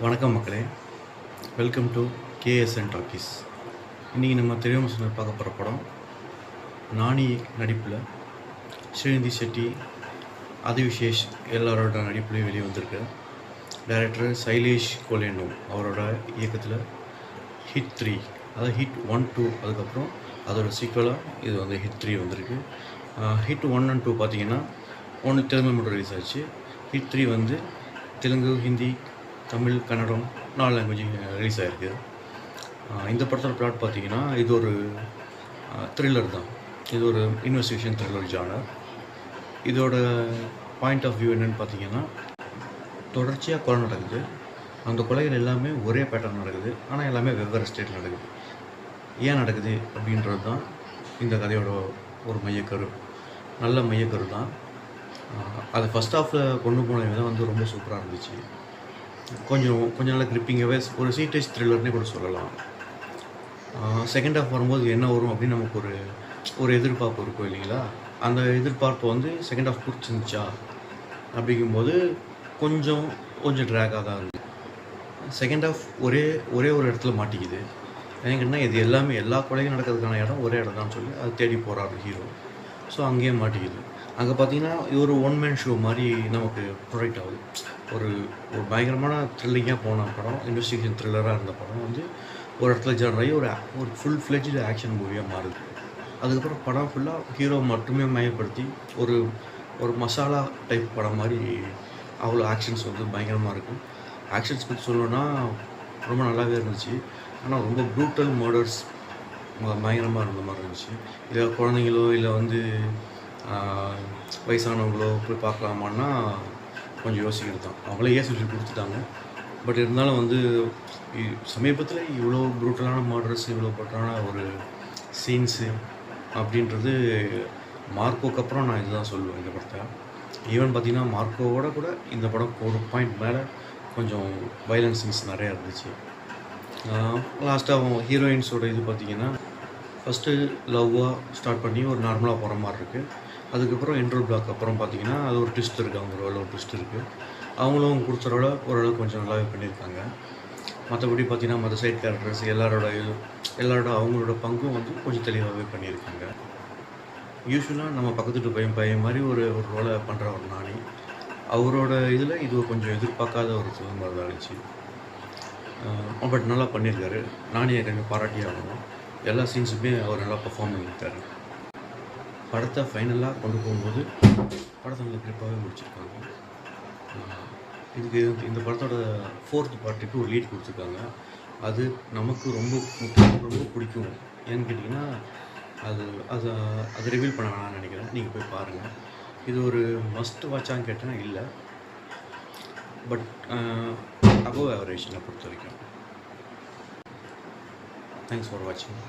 வணக்கம் மக்களே, welcome to KSN talkies. இன்றைக்கி நம்ம தெரியாமல் சொன்ன பார்க்க போகிற படம் நானி நடிப்பில் ஸ்ரீநிதி ஷெட்டி, அதிவிசேஷ் எல்லாரோட நடிப்புலேயும் வெளியே வந்திருக்கு. டைரக்டர் சைலேஷ் கோலேனோ அவரோட இயக்கத்தில் ஹிட் 3, அதாவது ஹிட் 1, 2 அதுக்கப்புறம் அதோட சீக்வலாக இது வந்து ஹிட் 3 வந்திருக்கு. ஹிட் 1 and 2 பார்த்திங்கன்னா ஒன்று தெலுங்கு மட்டும் ரிலீஸ் ஆச்சு. ஹிட் 3 வந்து தெலுங்கு, ஹிந்தி, தமிழ், கன்னடம் 4 லாங்குவேஜ் ரிலீஸ் ஆகிருக்கு. இந்த படத்தோட பிளாட் பார்த்திங்கன்னா இது ஒரு த்ரில்லர் தான். இது ஒரு இன்வெஸ்டிகேஷன் த்ரில்லர் ஜானர். இதோட பாயிண்ட் ஆஃப் வியூ என்னென்னு பார்த்தீங்கன்னா, தொடர்ச்சியாக கொலை நடக்குது. அந்த கொலைகள் எல்லாமே ஒரே பேட்டர்ன் நடக்குது, ஆனால் எல்லாமே வெவ்வேறு ஸ்டேட்டில் நடக்குது. ஏன் நடக்குது அப்படின்றது தான் இந்த கதையோட ஒரு மையக்கரு. நல்ல மையக்கரு தான். அது ஃபஸ்ட் ஹாஃபில் கொண்டு போன விதம் வந்து ரொம்ப சூப்பராக இருந்துச்சு. கொஞ்சம் நல்லா கிரிப்பிங்காகவே ஒரு சீட்டேஜ் த்ரில்லர்னே கூட சொல்லலாம். செகண்ட் ஹாஃப் வரும்போது என்ன வரும் அப்படின்னு நமக்கு ஒரு எதிர்பார்ப்பு இருக்கும் இல்லைங்களா? அந்த எதிர்பார்ப்பு வந்து செகண்ட் ஹாஃப் பிடிச்சிருந்துச்சா அப்படிங்கும்போது கொஞ்சம் ட்ராகாக தான் இருந்துச்சு. செகண்ட் ஹாஃப் ஒரே ஒரு இடத்துல மாட்டிக்குது. ஏன்னா இது எல்லாமே எல்லா கொலையும் நடக்கிறதுக்கான இடம் ஒரே இடம் தான் சொல்லி அது தேடி போகிறாரு ஹீரோ. ஸோ அங்கேயே மாட்டிக்குது. அங்கே பார்த்தீங்கன்னா இது ஒரு ஒன் மேன் ஷோ மாதிரி நமக்கு ப்ரொடக்ட் ஆகுது. ஒரு பயங்கரமான த்ரில்லிங்காக போன படம், இன்வெஸ்டிகேஷன் த்ரில்லராக இருந்த படம் வந்து ஒரு இடத்துல ஜர்ன் ஆகி ஒரு ஃபுல் ஃப்ளெஜ்டு ஆக்ஷன் மூவியாக மாறுது. அதுக்கப்புறம் படம் ஃபுல்லாக ஹீரோ மட்டுமே மையப்படுத்தி ஒரு மசாலா டைப் படம் மாதிரி அவ்வளோ ஆக்ஷன்ஸ் வந்து பயங்கரமாக இருக்கும். ஆக்ஷன்ஸ் பற்றி சொல்லணுன்னா ரொம்ப நல்லாவே இருந்துச்சு. ஆனால் ரொம்ப ப்ரூட்டல் மர்டர்ஸ் பயங்கரமாக இருந்த மாதிரி இருந்துச்சு. இல்லை குழந்தைங்களோ இல்லை வந்து வயசானவங்களோ போய் பார்க்கலாமான்னா கொஞ்சம் யோசிக்கிறது தான். அவங்களே சொல்லி கொடுத்துட்டாங்க. பட் இருந்தாலும் வந்து சமீபத்தில் இவ்வளோ ப்ரூட்டலான மர்டர்ஸ், இவ்வளோ ப்ரூட்டலான ஒரு சீன்ஸு அப்படின்றது மார்க்கோக்கு அப்புறம் நான் இதுதான் சொல்லுவேன் இந்த படத்தை. ஈவன் பார்த்திங்கன்னா மார்க்கோவோட கூட இந்த படம் ஒரு பாயிண்ட் மேலே கொஞ்சம் வைலன்ஸ் சீன்ஸ் நிறையா இருந்துச்சு. லாஸ்ட்டாக ஹீரோயின்ஸோட இது பார்த்திங்கன்னா ஃபஸ்ட்டு லவ்வாக ஸ்டார்ட் பண்ணி ஒரு நார்மலாக போகிற மாதிரி இருக்குது. அதுக்கப்புறம் இன்ட்ரோ பிளாக் அப்புறம் பார்த்திங்கன்னா அது ஒரு ட்விஸ்ட் இருக்குது. அவங்களோட ஒரு ட்விஸ்ட் இருக்குது. அவங்களும் கொடுத்தரோட ஓரளவுக்கு கொஞ்சம் நல்லாவே பண்ணியிருக்காங்க. மற்றபடி பார்த்திங்கன்னா மற்ற சைட் கேரக்டர்ஸ் எல்லாரோட அவங்களோட பங்கும் வந்து கொஞ்சம் தெளிவாகவே பண்ணியிருக்காங்க. யூஸ்வலாக நம்ம பக்கத்துட்டு பையன் மாதிரி ஒரு ரோலை பண்ணுற ஒரு நானி, அவரோட இதில் இது கொஞ்சம் எதிர்பார்க்காத ஒரு ஃபிலிம் மாதிரி தான் இருந்துச்சு. பட் நல்லா பண்ணியிருக்காரு. நானியை கொஞ்சம் பாராட்டி ஆகணும். எல்லா சீன்ஸுமே அவர் நல்லா பர்ஃபார்ம் பண்ணியிருக்காரு. படத்தை ஃபைனலாக கொண்டு போகும்போது படத்தை நல்லா கிரிப்பாகவே முடிச்சிருக்காங்க. இந்த படத்தோட 4th பார்ட்டுக்கு ஒரு லீட் கொடுத்துருக்காங்க. அது நமக்கு ரொம்ப பிடிக்கும். ஏன்னு கேட்டிங்கன்னா அது ரிவீல் பண்ண வேணாம்னு நினைக்கிறேன். நீங்கள் போய் பாருங்கள். இது ஒரு மஸ்ட் வாட்சான்னு கேட்டேன்னா இல்லை, பட் அபோவ் ஆவரேஜ் என்னை பொறுத்த வரைக்கும். தேங்க்ஸ் ஃபார் வாட்சிங்.